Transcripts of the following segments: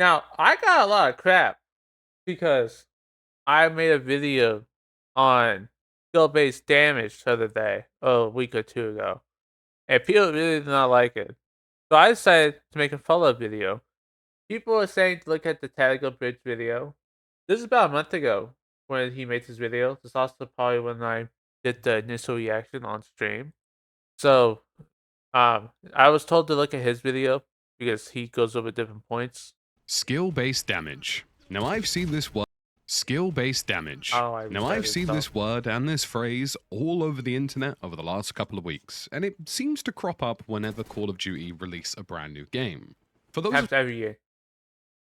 Now, I got a lot of crap because I made a video on skill-based damage the other day, or a week or two ago, and people really did not like it. So I decided to make a follow-up video. People were saying to look at the Tactical Bridge video. This is about a month ago when he made this video. This is also probably when I did the initial reaction on stream. So, I was told to look at his video because he goes over different points. Skill-based damage. Now I've seen this word. Skill-based damage. Oh, I Now I've restarted seen stuff. this word and this phrase all over the internet over the last couple of weeks, and it seems to crop up whenever Call of Duty release a brand new game. For those Happens every year.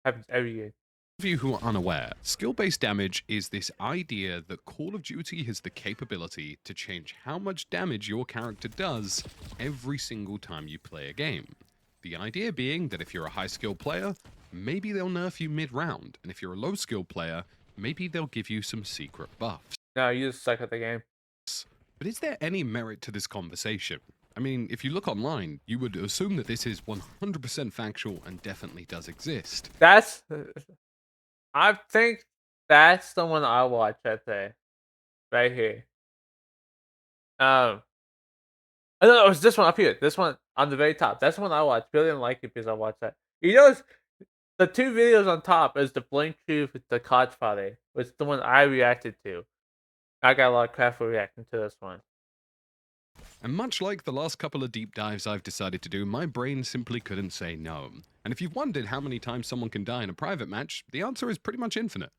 Happens every year. of you who are unaware, skill-based damage is this idea that Call of Duty has the capability to change how much damage your character does every single time you play a game. The idea being that if you're a high-skill player, maybe they'll nerf you mid-round, and if you're a low-skill player, maybe they'll give you some secret buffs. No, you just suck at the game. But is there any merit to this conversation? I mean, if you look online, you would assume that this is 100% factual and definitely does exist. That's. I think that's the one I watch. I think right here. Oh, no, it was this one up here. This one on the very top. That's the one I watched. Really didn't like it because I watched that. You know, the two videos on top is the Blink Truth with the Codfather, which is the one I reacted to. I got a lot of crap for reacting to this one. And much like the last couple of deep dives I've decided to do, my brain simply couldn't say no. And if you've wondered how many times someone can die in a private match, the answer is pretty much infinite.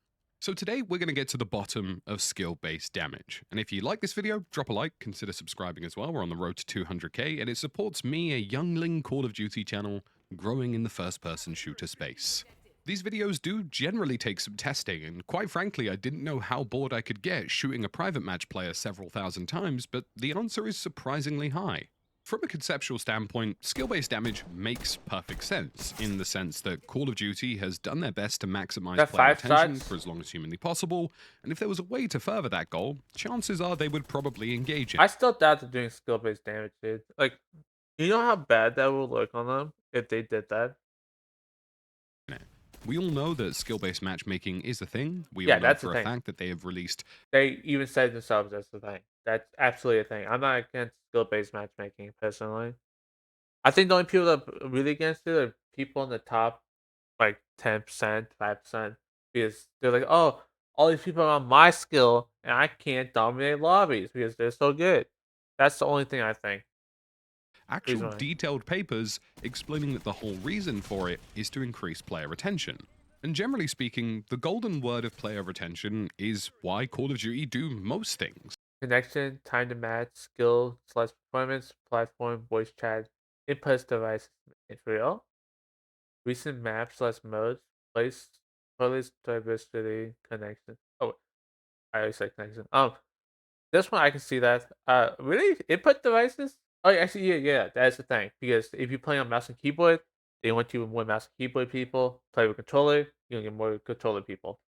So today we're going to get to the bottom of skill-based damage. And if you like this video, drop a like, consider subscribing as well. We're on the road to 200k, and it supports me, a youngling Call of Duty channel, growing in the first-person shooter space. These videos do generally take some testing, and quite frankly, I didn't know how bored I could get shooting a private match player several thousand times, but the answer is surprisingly high. From a conceptual standpoint, skill-based damage makes perfect sense, in the sense that Call of Duty has done their best to maximize That player 5 retention shots? for as long as humanly possible, and if there was a way to further that goal, chances are they would probably engage in I still doubt they're doing skill-based damage, dude. Like, you know how bad that would look on them if they did that? it. We all know that skill-based matchmaking is a thing. We Yeah, all know that's the for a thing. fact that they have released They even said themselves that's the thing. That's absolutely a thing. I'm not against skill-based matchmaking personally. I think the only people that are really against it are people in the top, like 10%, 5%, because they're like, oh, all these people are on my skill, and I can't dominate lobbies because they're so good. That's the only thing I think. actual Reason why. detailed papers explaining that the whole reason for it is to increase player retention. And generally speaking, the golden word of player retention is why Call of Duty do most things. Connection, time to match, skill, slash performance, platform, voice chat, inputs, device, inferior, recent maps, slash modes, place, playlist, diversity, connection. Oh, I always say connection. This one I can see that. Really? Input devices? Oh, yeah, actually, yeah, that's the thing. Because if you play on mouse and keyboard, they want you with more mouse and keyboard people. Play with controller, you're gonna get more controller people.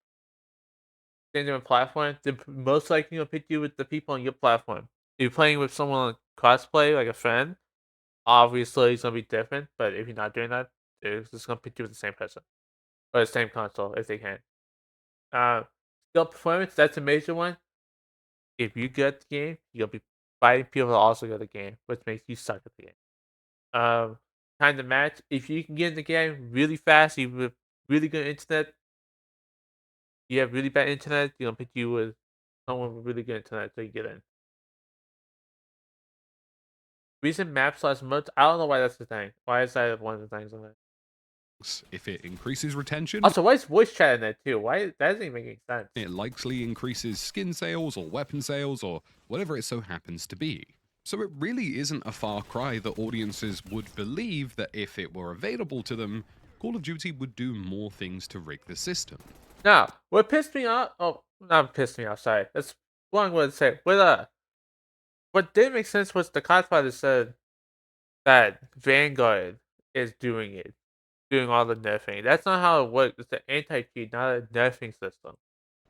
Same thing with platform, they're most likely gonna pick you with the people on your platform. If you're playing with someone on crossplay, like a friend, obviously it's gonna be different. But if you're not doing that, they're just gonna pick you with the same person or the same console if they can. Uh, skill performance, that's a major one. If you good at the game, you'll be fighting people that also good at the game, which makes you suck at the game. Um, time to match. If you can get in the game really fast, you have really good internet. You have really bad internet, you're gonna pick you with someone with really good internet so you get in. Recent map slash modes. I don't know why that's the thing. Why is that one of the things on it? If it increases retention, Also, why is voice chat in there too? Why that doesn't even make any sense. it likely increases skin sales or weapon sales or whatever it so happens to be. So it really isn't a far cry that audiences would believe that if it were available to them, Call of Duty would do more things to rig the system. Now, what pissed me off? Oh, not pissed me off. Sorry, that's wrong word to say. What did make sense was the Codfather said that Vanguard is doing it, doing all the nerfing. That's not how it works. It's an anti-cheat, not a nerfing system.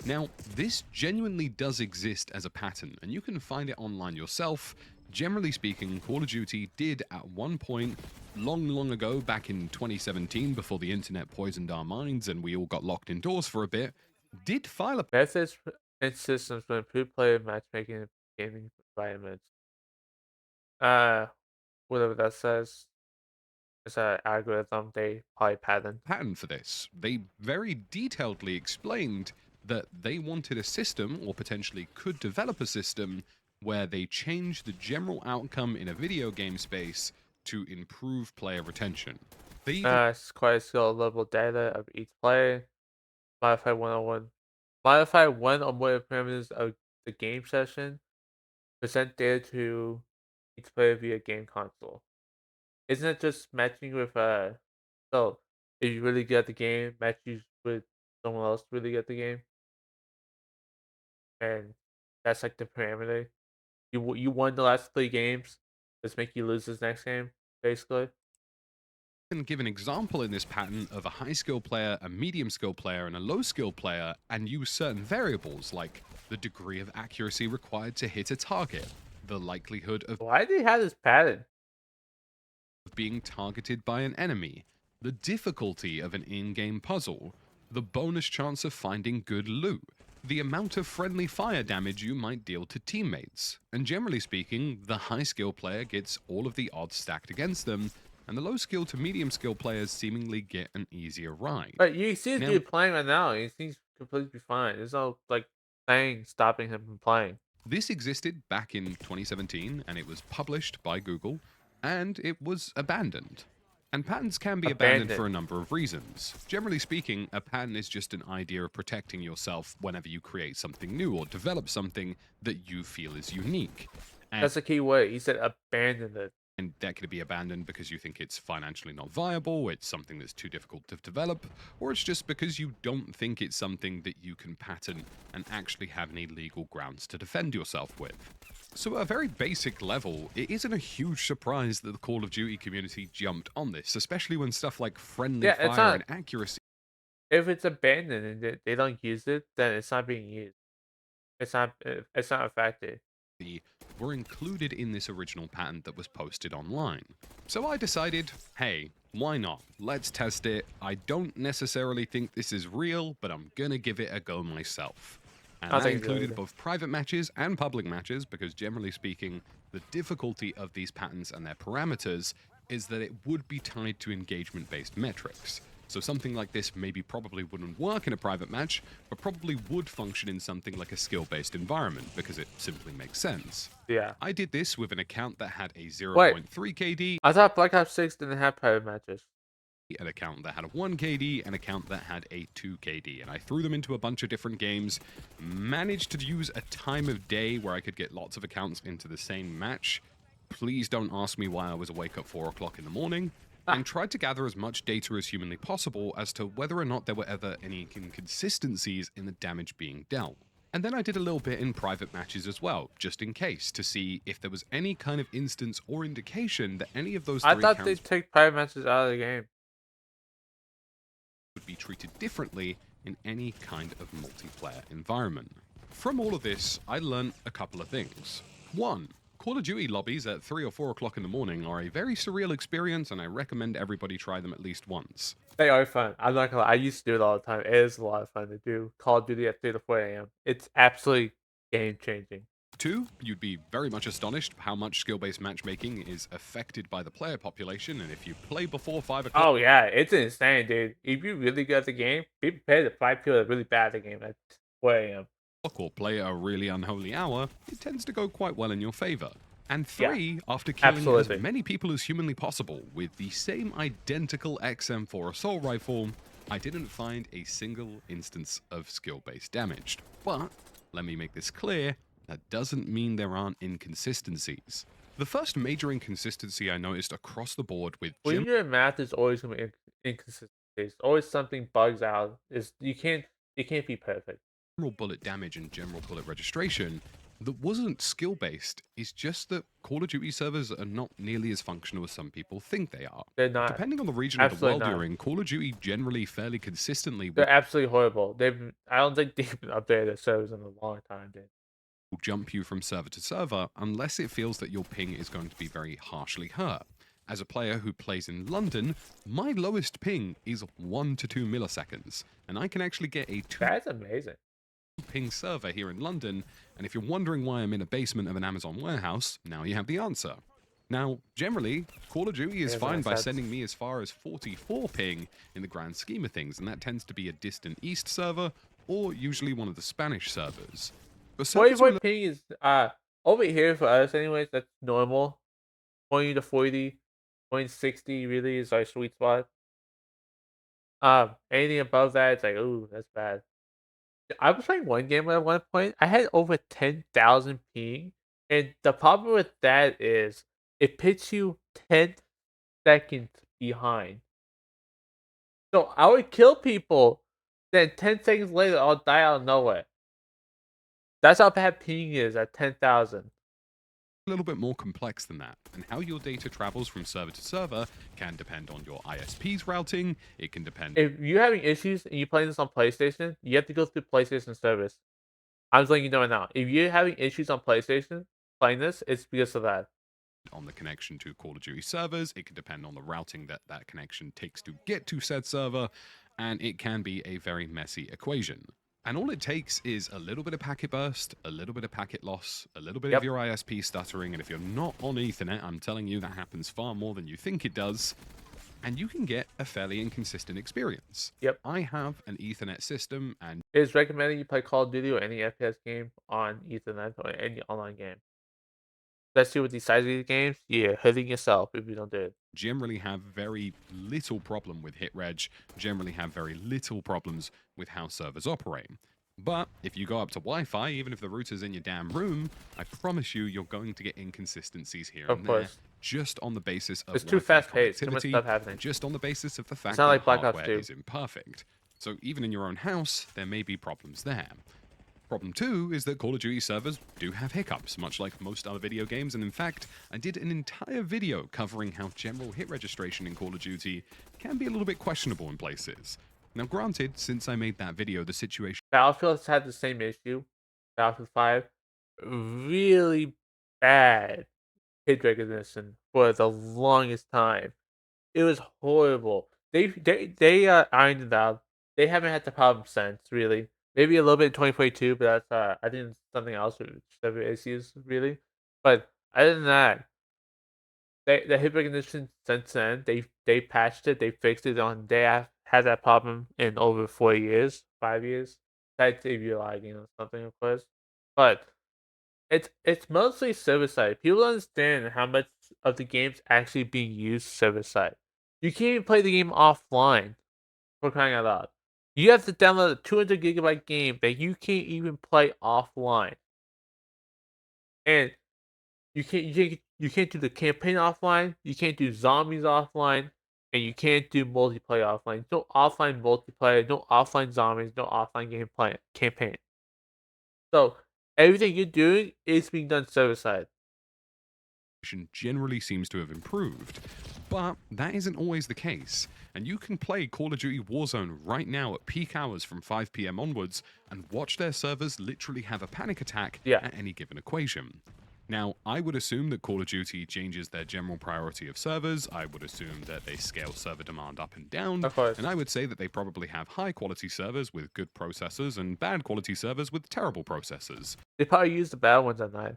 Now, this genuinely does exist as a pattern, and you can find it online yourself, Generally speaking, Call of Duty did at one point, long ago, back in 2017, before the internet poisoned our minds and we all got locked indoors for a bit, did file a Methods and systems to improve player matchmaking in gaming environments. Uh, whatever that says. It's an algorithm they probably patent. pattern for this. They very detailedly explained that they wanted a system, or potentially could develop a system, where they change the general outcome in a video game space to improve player retention. They even It's quite a skill level data of each player. Modify one-on-one. Modify one or more parameters of the game session. Present data to each player via game console. Isn't it just matching with so if you really get the game, match you with someone else really get the game, and that's like the parameter. You won the last 3 games, let's make you lose this next game, basically. give an example in this pattern of a high skill player, a medium skill player, and a low skill player, and use certain variables like the degree of accuracy required to hit a target, the likelihood of Why do they have this pattern? being targeted by an enemy, the difficulty of an in game puzzle, the bonus chance of finding good loot, the amount of friendly fire damage you might deal to teammates, and generally speaking, the high skill player gets all of the odds stacked against them, and the low skill to medium skill players seemingly get an easier ride. But you see this Now, dude playing right now, and he seems completely fine. There's no like thing stopping him from playing. this existed back in 2017 and it was published by Google and it was abandoned. And patents can be abandoned for Abandoned. a number of reasons. Generally speaking, a patent is just an idea of protecting yourself whenever you create something new or develop something that you feel is unique. That's the key word. He said abandoned it. And that could be abandoned because you think it's financially not viable, it's something that's too difficult to develop, or it's just because you don't think it's something that you can patent and actually have any legal grounds to defend yourself with. So, at a very basic level, it isn't a huge surprise that the Call of Duty community jumped on this, especially when stuff like friendly Yeah, it's fire not. and accuracy If it's abandoned and they don't use it, then it's not being used. It's not effective. were included in this original patent that was posted online. So I decided, hey, why not? Let's test it. I don't necessarily think this is real, but I'm gonna give it a go myself. And I that think it's included good. both private matches and public matches, because generally speaking, the difficulty of these patents and their parameters is that it would be tied to engagement based metrics. So something like this maybe probably wouldn't work in a private match, but probably would function in something like a skill-based environment because it simply makes sense. Yeah. I did this with an account that had a Wait, 0.3 KD, I thought Black Ops 6 didn't have private matches. an account that had a 1 KD, an account that had a 2 KD, and I threw them into a bunch of different games, managed to use a time of day where I could get lots of accounts into the same match. Please don't ask me why I was awake at 4 o'clock in the morning, Ah, and tried to gather as much data as humanly possible as to whether or not there were ever any inconsistencies in the damage being dealt. And then I did a little bit in private matches as well, just in case, to see if there was any kind of instance or indication that any of those I three thought accounts they'd take private matches out of the game. would be treated differently in any kind of multiplayer environment. From all of this, I learned a couple of things. One, Call of Duty lobbies at 3 or 4 o'clock in the morning are a very surreal experience, and I recommend everybody try them at least once. They are fun. I'm not gonna lie. I used to do it all the time. It is a lot of fun to do. Call of Duty at 3 to 4 a.m. It's absolutely game changing. Two, you'd be very much astonished how much skill based matchmaking is affected by the player population, and if you play before 5 o'clock Oh yeah, it's insane, dude. If you really good at the game, be prepared to fight people that are really bad at the game at 4 a.m. or play at a really unholy hour, it tends to go quite well in your favor. And Yeah, three, after killing as absolutely. many people as humanly possible with the same identical XM4 assault rifle, I didn't find a single instance of skill based damage. But, let me make this clear, that doesn't mean there aren't inconsistencies. The first major inconsistency I noticed across the board with When you do math, there's always gonna be inconsistencies. Always something bugs out. Is you can't be perfect. general bullet damage and general bullet registration that wasn't skill based. It's just that Call of Duty servers are not nearly as functional as some people think they are. They're not. Depending on the region of the Absolutely world not. you're in, Call of Duty generally fairly consistently will They're absolutely horrible. I don't think they've been updated their servers in a long time, dude. will jump you from server to server unless it feels that your ping is going to be very harshly hurt. As a player who plays in London, my lowest ping is 1 to 2 milliseconds, and I can actually get a 2 That's amazing. ping server here in London, and if you're wondering why I'm in a basement of an Amazon warehouse, now you have the answer. Now, generally, Call of Duty is It fine makes by sense. sending me as far as 44 ping in the grand scheme of things, and that tends to be a distant east server or usually one of the Spanish servers. But servers are a 44 ping is over here for us anyways, that's normal. 20 to 40, 20 to 60 really is our sweet spot. Anything above that, it's like, ooh, that's bad. I was playing one game at one point. I had over 10,000 ping, and the problem with that is it puts you 10 seconds behind. So I would kill people, then 10 seconds later I'll die out of nowhere. That's how bad ping is at 10,000. little bit more complex than that, and how your data travels from server to server can depend on your ISP's routing, it can depend If you're having issues and you're playing this on PlayStation, you have to go through PlayStation service. I'm just letting you know right now. If you're having issues on PlayStation playing this, it's because of that. on the connection to Call of Duty servers, it can depend on the routing that that connection takes to get to said server, and it can be a very messy equation. And all it takes is a little bit of packet burst, a little bit of packet loss, a little bit of Yep. your ISP stuttering, and if you're not on Ethernet, I'm telling you that happens far more than you think it does, and you can get a fairly inconsistent experience. Yep. I have an Ethernet system, and It is recommended you play Call of Duty or any FPS game on Ethernet or any online game. Especially with the size of these games, you're hurting yourself if you don't do it. generally have very little problem with hit reg, generally have very little problems with how servers operate. But if you go up to Wi-Fi, even if the router's in your damn room, I promise you, you're going to get inconsistencies here Of and there, course. just on the basis of It's too Wi-Fi fast paced, too much connectivity, stuff happening. and just on the basis of the It's fact not that like Black Ops hardware 2. is imperfect. So even in your own house, there may be problems there. Problem two is that Call of Duty servers do have hiccups, much like most other video games, and in fact, I did an entire video covering how general hit registration in Call of Duty can be a little bit questionable in places. Now, granted, since I made that video, the situation Battlefield's had the same issue. Battlefield 5, really bad hit recognition for the longest time. It was horrible. They ironed it out. They haven't had the problem since, really. Maybe a little bit in 2022, but that's I think it's something else with server issues, really. But other than that, the hit recognition since then, they patched it, they fixed it on they have had that problem in over 4 years, 5 years. That's if you're lagging or something, of course. But it's mostly server side. People don't understand how much of the game's actually being used server side. You can't even play the game offline for crying out loud. You have to download a 200 gigabyte game that you can't even play offline, and you can't do the campaign offline. You can't do zombies offline, and you can't do multiplayer offline. No offline multiplayer. No offline zombies. No offline gameplay campaign. So everything you're doing is being done server side. generally seems to have improved. But that isn't always the case, and you can play Call of Duty Warzone right now at peak hours from 5 PM onwards and watch their servers literally have a panic attack Yeah, at any given equation. Now, I would assume that Call of Duty changes their general priority of servers. I would assume that they scale server demand up and down. of course. And I would say that they probably have high quality servers with good processors and bad quality servers with terrible processors. They probably use the bad ones at night.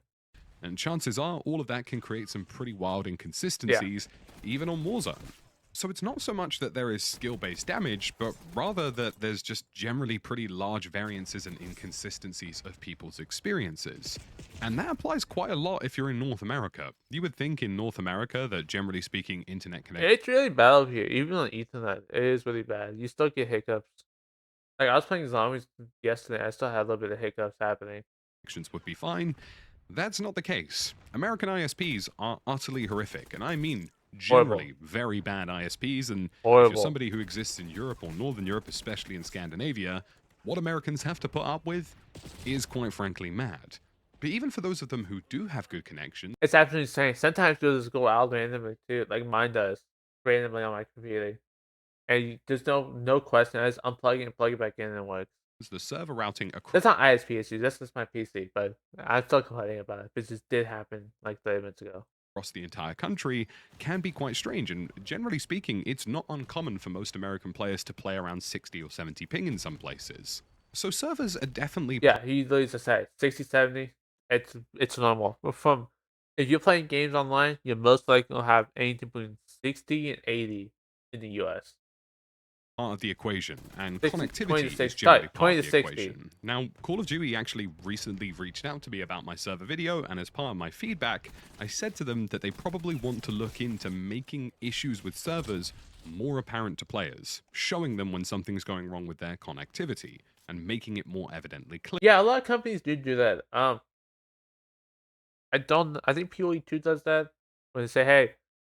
And chances are all of that can create some pretty wild Yeah. inconsistencies, even on Warzone. So it's not so much that there is skill based damage, but rather that there's just generally pretty large variances and inconsistencies of people's experiences. And that applies quite a lot if you're in North America. You would think in North America that generally speaking, internet It's really bad over here. Even on Ethernet, it is really bad. You still get hiccups. Like I was playing zombies yesterday, I still had a little bit of hiccups happening. connections would be fine. That's not the case. American ISPs are utterly horrific, and I mean Horrible. generally very bad ISPs. And if you're Horrible. somebody who exists in Europe or Northern Europe, especially in Scandinavia, what Americans have to put up with is quite frankly mad. But even for those of them who do have good connections, It's absolutely insane. Sometimes it'll just go out randomly too, like mine does, randomly on my computer. And there's no question. I just unplug it and plug it back in and it works. the server routing That's not ISP issues. That's just my PC, but I'm still complaining about it. It just did happen like 30 minutes ago. across the entire country can be quite strange, and generally speaking, it's not uncommon for most American players to play around 60 or 70 ping in some places. So servers are definitely Yeah, he literally just said 60, 70. It's normal. But from if you're playing games online, you're most likely gonna have anything between 60 and 80 in the US. part of the equation, and 20 to connectivity is 60. generally Sorry, part 20 of to the 60. equation. Now, Call of Duty actually recently reached out to me about my server video, and as part of my feedback, I said to them that they probably want to look into making issues with servers more apparent to players, showing them when something's going wrong with their connectivity, and making it more evidently clear. Yeah, a lot of companies do that. I think PoE2 does that when they say, "Hey,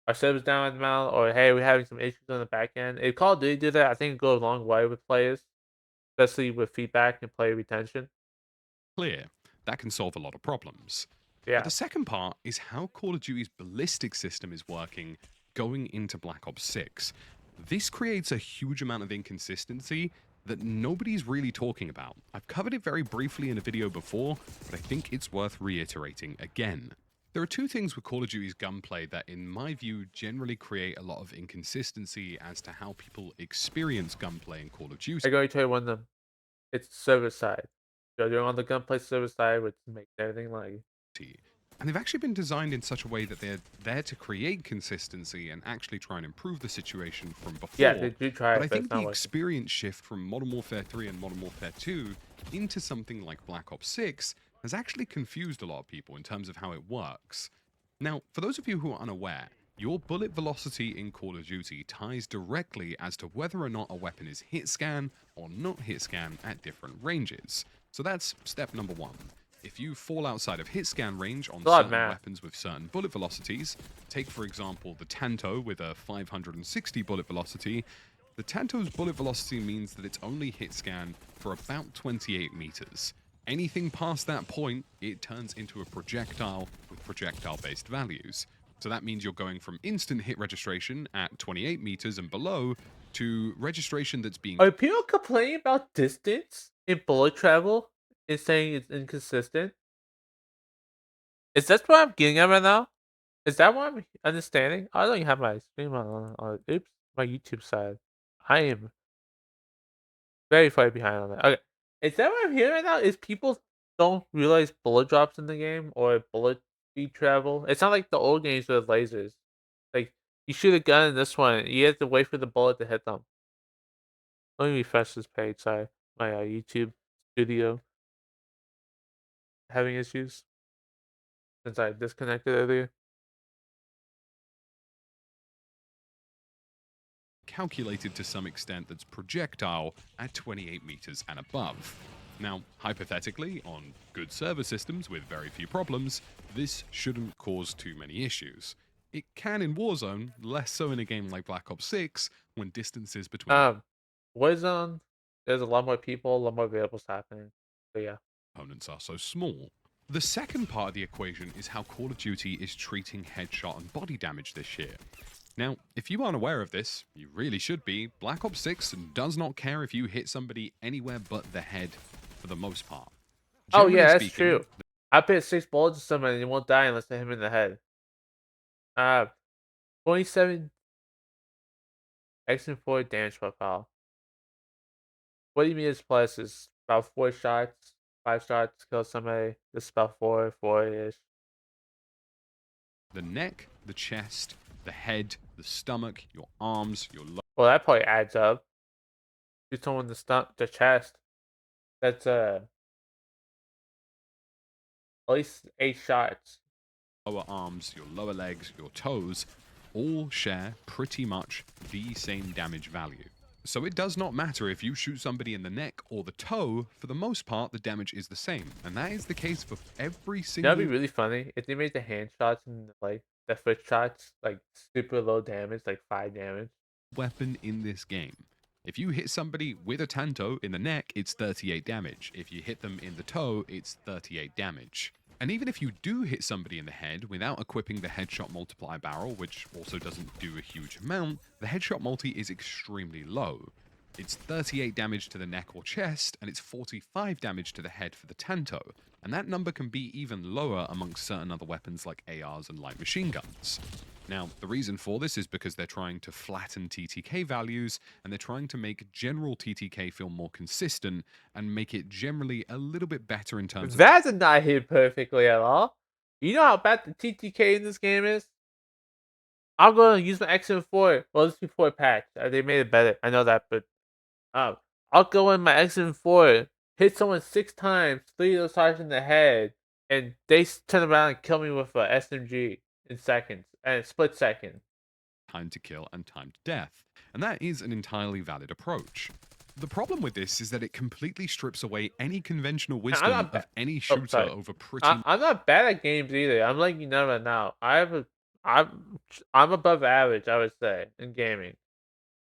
our server's down at the amount," or "Hey, we're having some issues on the back end." If Call of Duty do that, I think it goes a long way with players, especially with feedback and player retention. Clear. That can solve a lot of problems. But Yeah, the second part is how Call of Duty's ballistic system is working going into Black Ops 6. This creates a huge amount of inconsistency that nobody's really talking about. I've covered it very briefly in a video before, but I think it's worth reiterating again. There are two things with Call of Duty's gunplay that, in my view, generally create a lot of inconsistency as to how people experience gunplay in Call of Duty. I go tell you one of them. It's server side. You're doing on the gunplay server side, which makes everything laggy. And they've actually been designed in such a way that they're there to create consistency and actually try and improve the situation from Yeah, before. they do try But it, I but it's think the not working. experience shift from Modern Warfare 3 and Modern Warfare 2 into something like Black Ops 6 has actually confused a lot of people in terms of how it works. Now, for those of you who are unaware, your bullet velocity in Call of Duty ties directly as to whether or not a weapon is hit scan or not hit scan at different ranges. So that's step number one. If you fall outside of hit scan range on It's a lot of certain math. weapons with certain bullet velocities, take for example the Tanto with a 560 bullet velocity, the Tanto's bullet velocity means that it's only hit scan for about 28 meters. Anything past that point, it turns into a projectile with projectile based values. So that means you're going from instant hit registration at 28 meters and below to registration that's being Are people complaining about distance in bullet travel and saying it's inconsistent? Is that what I'm getting at right now? Is that what I'm understanding? I don't even have my stream oops, my YouTube side. I am very far behind on that. Okay. Is that what I'm hearing right now? Is people don't realize bullet drops in the game or bullet speed travel? It's not like the old games with lasers. Like you shoot a gun in this one, you have to wait for the bullet to hit them. Let me refresh this page. Sorry, my YouTube studio having issues since I disconnected earlier. calculated to some extent that's projectile at 28 meters and above. Now, hypothetically, on good server systems with very few problems, this shouldn't cause too many issues. It can in Warzone, less so in a game like Black Ops 6, when distances between Um, Warzone, there's a lot more people, a lot more variables happening. So yeah. opponents are so small. The second part of the equation is how Call of Duty is treating headshot and body damage this year. Now, if you aren't aware of this, you really should be. Black Ops 6 does not care if you hit somebody anywhere but the head for the most part. Oh Generally yeah, that's speaking, true. I put 6 bullets to someone and he won't die unless I hit him in the head. Uh, 27 X and 4 damage profile. What do you mean is plus is about 4 shots, 5 shots kill somebody. This is about 4 ish. the neck, the chest, the head, the stomach, your arms, your Well, that probably adds up. Shoot someone in the chest. That's at least 8 shots. lower arms, your lower legs, your toes, all share pretty much the same damage value. So it does not matter if you shoot somebody in the neck or the toe, for the most part, the damage is the same. And that is the case for every That'd be single really funny if they made the hand shots and like the foot shots like super low damage, like 5 damage. weapon in this game. If you hit somebody with a Tanto in the neck, it's 38 damage. If you hit them in the toe, it's 38 damage. And even if you do hit somebody in the head without equipping the headshot multiply barrel, which also doesn't do a huge amount, the headshot multi is extremely low. It's 38 damage to the neck or chest, and it's 45 damage to the head for the Tanto. And that number can be even lower amongst certain other weapons like ARs and light machine guns. Now, the reason for this is because they're trying to flatten TTK values, and they're trying to make general TTK feel more consistent and make it generally a little bit better in terms of. That did not hit perfectly at all. You know how bad the TTK in this game is? I'm gonna use my XM4. Well, this before patch. They made it better. I know that, but um, I'll go in my XM4, hit someone 6 times, 3 of those times in the head, and they turn around and kill me with a SMG in seconds, and a split second. Time to kill and time to death. And that is an entirely valid approach. The problem with this is that it completely strips away any conventional And I'm wisdom not of bad. any Oh, shooter sorry. over pretty I'm not bad at games either. I'm letting you know right now. I'm above average, I would say, in gaming.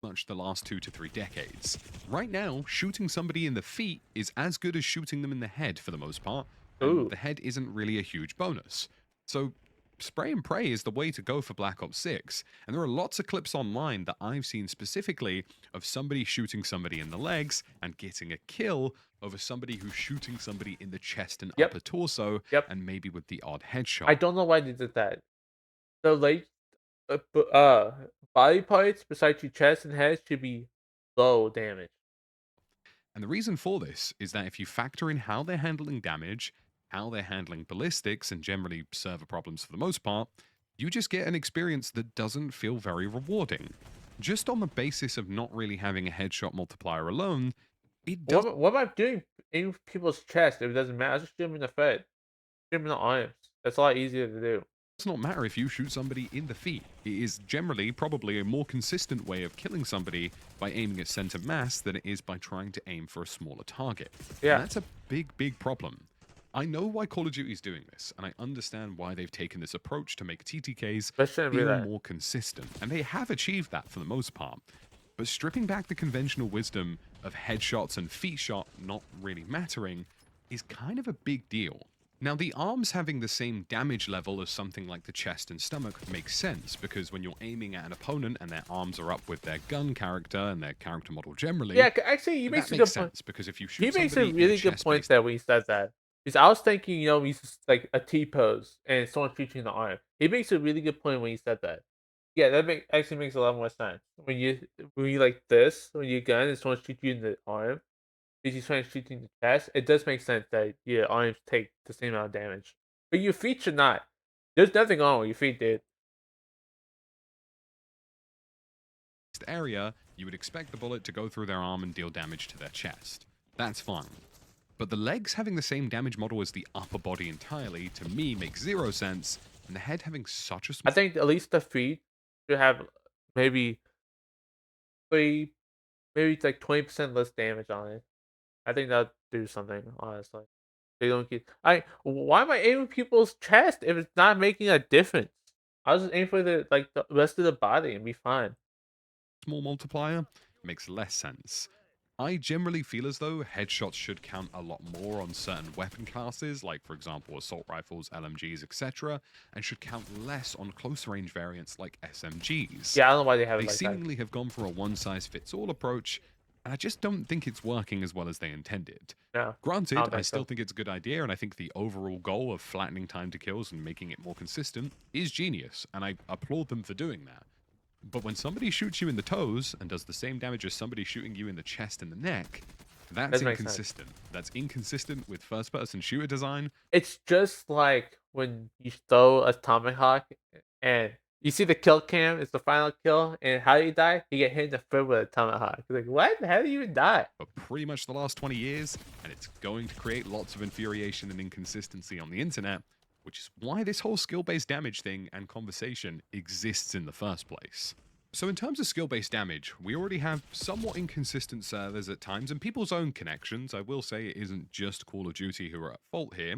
much the last 2 to 3 decades. Right now, shooting somebody in the feet is as good as shooting them in the head for the most part, and Ooh. the head isn't really a huge bonus. So, spray and pray is the way to go for Black Ops 6, and there are lots of clips online that I've seen specifically of somebody shooting somebody in the legs and getting a kill over somebody who's shooting somebody in the chest and Yep. upper torso, Yep. and maybe with the odd I headshot. don't know why they did that. The late body parts besides your chest and head should be low damage. And the reason for this is that if you factor in how they're handling damage, how they're handling ballistics, and generally server problems for the most part, you just get an experience that doesn't feel very rewarding. Just on the basis of not really having a headshot multiplier alone, it does What am I doing in people's chest if it doesn't matter? I just shoot them in the foot, shoot them in the arms. That's a lot easier to do. not matter if you shoot somebody in the feet. It is generally probably a more consistent way of killing somebody by aiming at center mass than it is by trying to aim for a smaller target. And Yeah, that's a big, big problem. I know why Call of Duty is doing this, and I understand why they've taken this approach to make TTKs that shouldn't be feel that. more consistent, and they have achieved that for the most part. But stripping back the conventional wisdom of headshots and feet shot not really mattering is kind of a big deal. Now, the arms having the same damage level as something like the chest and stomach makes sense, because when you're aiming at an opponent and their arms are up with their gun character and their character model generally, Yeah, actually, he that makes a makes good point. sense, because if you He shoot makes a somebody in a really good chest point based. there when he says that. Because I was thinking, he's just like a T pose and someone shoots you in the arm. He makes a really good point when he said that. Yeah, actually makes a lot more sense. When you like this, when you gun and someone shoots you in the arm, because he's trying to shoot you in the chest, it does make sense that your arms take the same amount of damage. But your feet should not. There's nothing wrong with your feet, dude. Area, you would expect the bullet to go through their arm and deal damage to their chest. That's fine. But the legs having the same damage model as the upper body entirely, to me, makes zero sense, and the head having such a I small think at least the feet should have maybe three, maybe it's like 20% less damage on it. I think that'd do something, honestly. They don't get. Why am I aiming people's chest if it's not making a difference? I'll just aim for the rest of the body and be fine. multiplier, makes less sense. I generally feel as though headshots should count a lot more on certain weapon classes, like for example assault rifles, LMGs, etc., and should count less on close range variants like SMGs. Yeah, I don't know why they have They it like that. seemingly have gone for a one size fits all approach, and I just don't think it's working as well as they intended. No, I Granted, don't I think still so. think it's a good idea, and I think the overall goal of flattening time to kills and making it more consistent is genius, and I applaud them for doing that. But when somebody shoots you in the toes and does the same damage as somebody shooting you in the chest and the neck, that's That makes sense. inconsistent. That's inconsistent with first person shooter design. It's just like when you throw a tomahawk and you see the kill cam, it's the final kill, and how do you die? You get hit in the foot with a tomahawk. Like, what? How do you even die? For pretty much the last 20 years, and it's going to create lots of infuriation and inconsistency on the internet, which is why this whole skill based damage thing and conversation exists in the first place. So, in terms of skill based damage, we already have somewhat inconsistent servers at times and people's own connections. I will say it isn't just Call of Duty who are at fault here.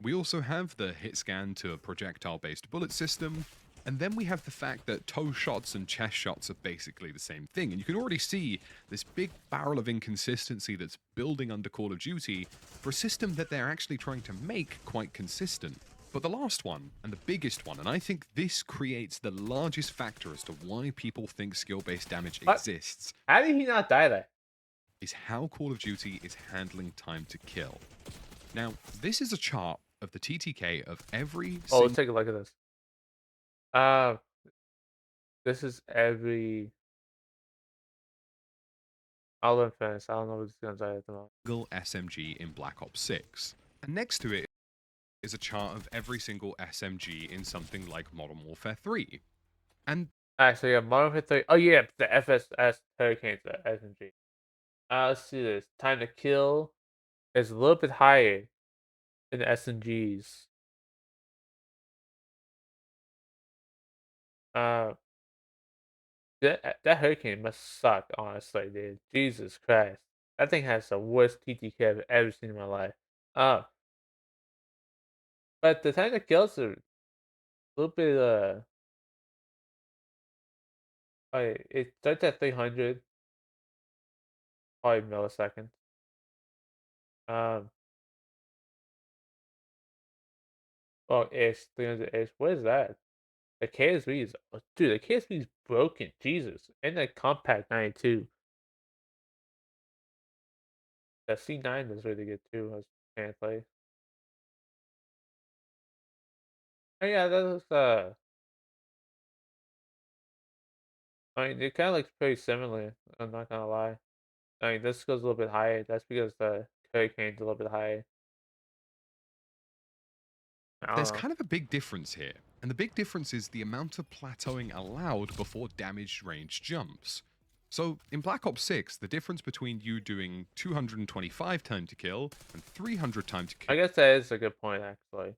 We also have the hit scan to projectile based bullet system, and then we have the fact that toe shots and chest shots are basically the same thing. And you can already see this big barrel of inconsistency that's building under Call of Duty for a system that they're actually trying to make quite consistent. But the last one, and the biggest one, and I think this creates the largest factor as to why people think skill based damage What? exists, How did he not die there? is how Call of Duty is handling time to kill. Now, this is a chart of the TTK of every Oh, let's single take a look at this. Uh, this is every. I'll let finish. I don't know what these guns are at the moment. SMG in Black Ops 6. And next to it is a chart of every single SMG in something like Modern Warfare 3. And Actually, yeah, Modern Warfare 3. Oh yeah, the FSS Hurricanes, the SMG. Let's see this. Time to kill is a little bit higher in the SMGs. Uh, that Hurricane must suck, honestly, dude. Jesus Christ, that thing has the worst TTK I've ever seen in my life. Uh, but the time to kills are a little bit. It starts at 300, probably milliseconds. Um, well, ish, 300 ish. What is that? The KSV is, oh, dude, the KSV is broken. Jesus. And the Compact 92. The C9 is really good too. I was trying to play. Oh yeah, that was I mean, it kind of looks pretty similar. I'm not gonna lie. I mean, this goes a little bit higher. That's because the Hurricane's a little bit higher. I don't there's know. kind of a big difference here. And the big difference is the amount of plateauing allowed before damage range jumps. So in Black Ops 6, the difference between you doing 225 time to kill and 300 time to I guess that is a good point, actually.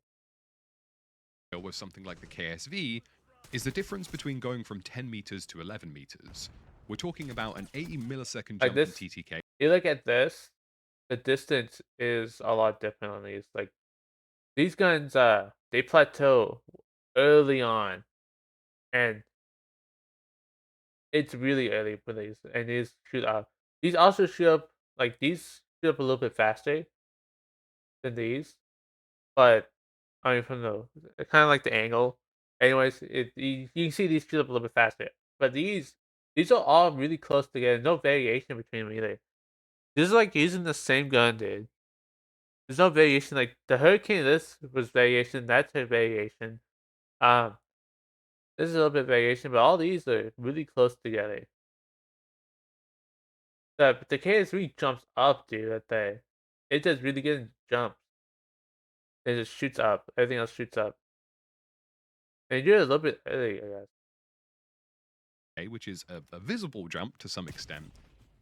kill with something like the KSV is the difference between going from 10 meters to 11 meters. We're talking about an 80 millisecond Like jump in this, TTK. you look at this, the distance is a lot different on these. Like these guns, they plateau early on, and it's really early for these, and these shoot up. These also shoot up, like these shoot up a little bit faster than these, but I mean from the kind of like the angle. Anyways, you can see these shoot up a little bit faster, but these are all really close together. No variation between them either. This is like using the same gun, dude. There's no variation. Like the Hurricane, this was variation. That's a variation. Um, this is a little bit variation, but all these are really close together. The KS3 jumps up, dude. It does really good jumps. It just shoots up. Everything else shoots up. And you're a little bit early, I guess. Which is a visible jump to some extent,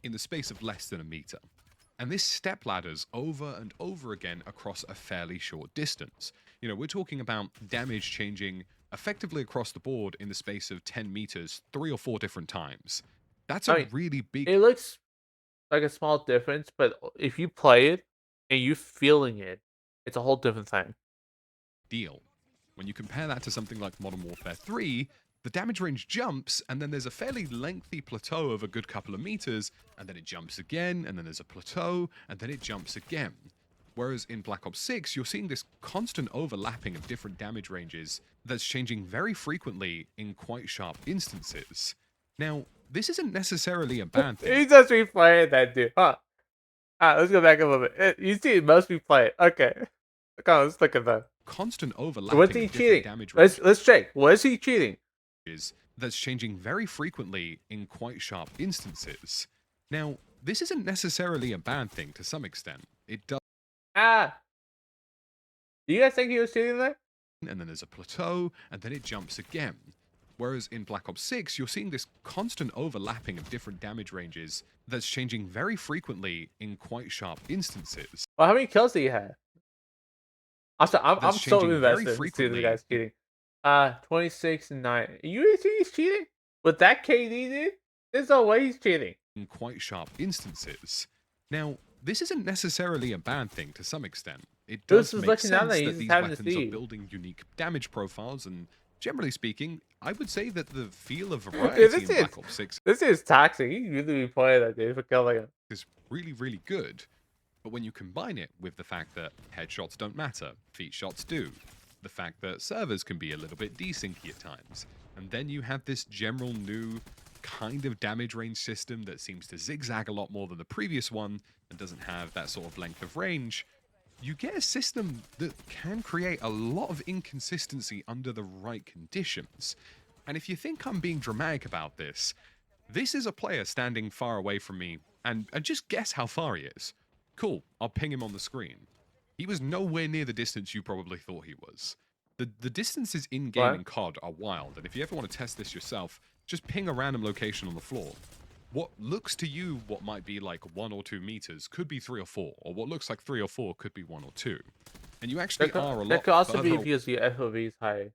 in the space of less than a meter. And this step ladders over and over again across a fairly short distance. You know, we're talking about damage changing effectively across the board in the space of 10 meters 3 or 4 different times. That's a I mean, really big it looks like a small difference, but if you play it and you feeling it, it's a whole different thing. deal. When you compare that to something like Modern Warfare 3, the damage range jumps, and then there's a fairly lengthy plateau of a good couple of meters, and then it jumps again, and then there's a plateau, and then it jumps again. Whereas in Black Ops 6, you're seeing this constant overlapping of different damage ranges that's changing very frequently in quite sharp instances. Now, this isn't necessarily a bad thing. He's just replaying that dude. Huh. Let's go back a little bit. You see, most be playing. Okay. Come on, let's look at that. Constant So what's overlapping he of different cheating? damage ranges Let's check. What is he cheating? that's changing very frequently in quite sharp instances. Now, this isn't necessarily a bad thing to some extent. It does. Ah, do you guys think he was cheating there? And then there's a plateau, and then it jumps again. Whereas in Black Ops 6, you're seeing this constant overlapping of different damage ranges that's changing very frequently in quite sharp instances. Well, how many kills did he have? I'm That's so changing very invested in seeing the frequently guy's cheating. 26 and 9. You really think he's cheating? With that KD, dude? There's no way he's cheating. in quite sharp instances. Now, this isn't necessarily a bad thing to some extent. It This does is make looking down sense there. He's that just these having to weapons are see. building unique damage profiles, and generally speaking, I would say that the feel of Dude, variety in Black Ops 6 this is toxic. He really be playing that dude for killing him. is really, really good. But when you combine it with the fact that headshots don't matter, feet shots do, the fact that servers can be a little bit desyncy at times, and then you have this general new kind of damage range system that seems to zigzag a lot more than the previous one and doesn't have that sort of length of range, you get a system that can create a lot of inconsistency under the right conditions. And if you think I'm being dramatic about this, this is a player standing far away from me, and just guess how far he is. Cool, I'll ping him on the screen. He was nowhere near the distance you probably thought he was. The distances in game What? in COD are wild, and if you ever want to test this yourself, just ping a random location on the floor. What looks to you what might be like 1 or 2 meters could be 3 or 4, or what looks like 3 or 4 could be 1 or 2. And you actually are a That lot could also be further because your FOV is high.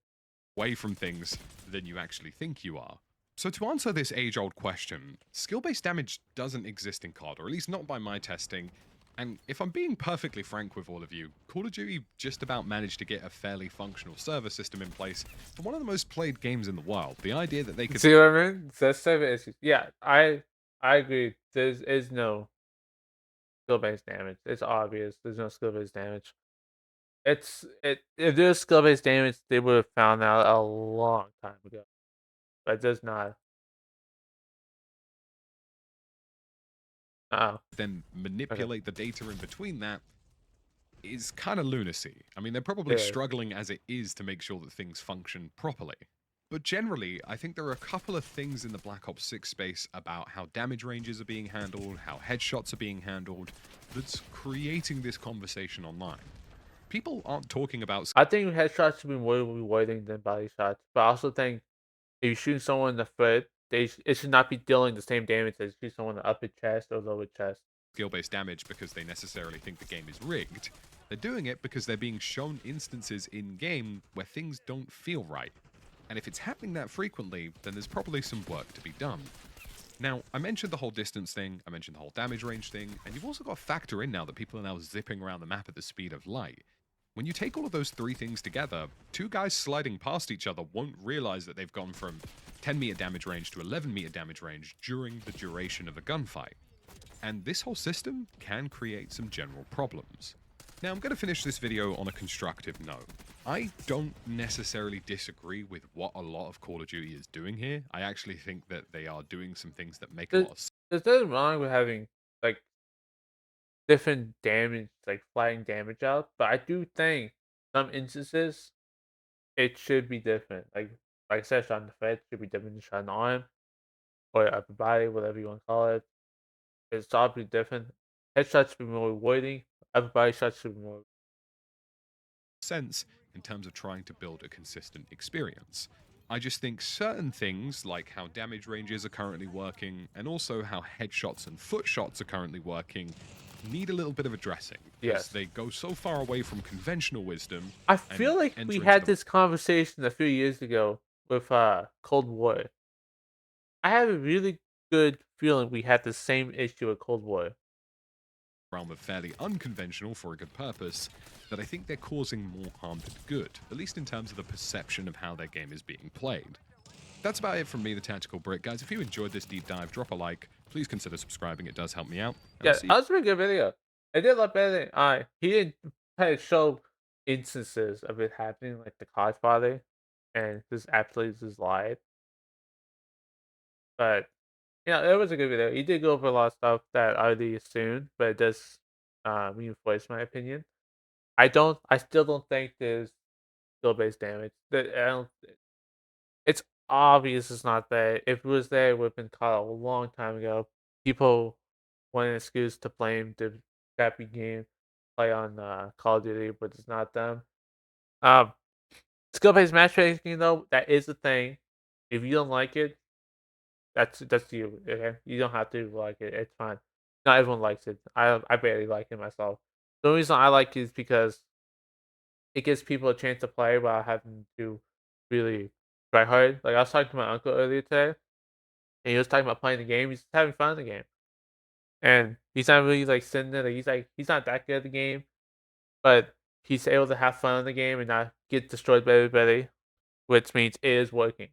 away from things than you actually think you are. So to answer this age-old question, skill-based damage doesn't exist in COD, or at least not by my testing. And if I'm being perfectly frank with all of you, Call of Duty just about managed to get a fairly functional server system in place for one of the most played games in the world. The idea that they could See what I mean? That's 7 issues. Yeah, I agree. There is no skill-based damage. It's obvious. There's no skill-based damage. If there's skill-based damage, they would have found out a long time ago. But there's not. Oh, then okay. manipulate the data in between that is kind of lunacy. I mean, they're It probably is. struggling as it is to make sure that things function properly. But generally, I think there are a couple of things in the Black Ops 6 space about how damage ranges are being handled, how headshots are being handled, that's creating this conversation online. People aren't talking about I think headshots should be more rewarding than body shots. But I also think if you shoot someone in the foot, it should not be dealing the same damage as shoot someone in the upper chest or lower chest. skill-based damage because they necessarily think the game is rigged. They're doing it because they're being shown instances in-game where things don't feel right. And if it's happening that frequently, then there's probably some work to be done. Now, I mentioned the whole distance thing, I mentioned the whole damage range thing, and you've also got to factor in now that people are now zipping around the map at the speed of light. When you take all of those three things together, two guys sliding past each other won't realize that they've gone from 10-meter damage range to 11-meter damage range during the duration of a gunfight. And this whole system can create some general problems. Now, I'm going to finish this video on a constructive note. I don't necessarily disagree with what a lot of Call of Duty is doing here. I actually think that they are doing some things that make a There's, lot of sense. there's nothing wrong with having like different damage, like flying damage out. But I do think some instances it should be different. Like I said, shot in the foot should be different than shot in the arm or upper body, whatever you want to call it. It's obviously different. Headshots should be more rewarding. Upper body shots should be more. Sense in terms of trying to build a consistent experience. I just think certain things, like how damage ranges are currently working, and also how headshots and foot shots are currently working, need a little bit of addressing because Yes. they go so far away from conventional wisdom I and feel like we enter into had the this conversation a few years ago with Cold War. I have a really good feeling we had the same issue with Cold War. realm of fairly unconventional for a good purpose, that I think they're causing more harm than good, at least in terms of the perception of how their game is being played. That's about it from me, the Tactical Brick. Guys, if you enjoyed this deep dive, drop a like. Please consider subscribing, it does help me out. And I'll Yeah, see you that was a pretty good video. It did a lot better than I. He didn't kind of show instances of it happening, like the Godfather, and just absolutely just lied. But yeah, it was a good video. He did go over a lot of stuff that I already assumed, but it does reinforce my opinion. I still don't think there's skill based damage. That I don't. It's obvious it's not there. If it was there, it would have been caught a long time ago. People want an excuse to blame the crappy game play on Call of Duty, but it's not them. Um, skill based matchmaking though, that is a thing. If you don't like it, that's you. Okay, you don't have to like it. It's fine. Not everyone likes it. I barely like it myself. The only reason I like it is because it gives people a chance to play without having to really try hard. Like I was talking to my uncle earlier today, and he was talking about playing the game. He's just having fun in the game, and he's not really like sitting there. Like he's not that good at the game, but he's able to have fun in the game and not get destroyed by everybody, which means it is working.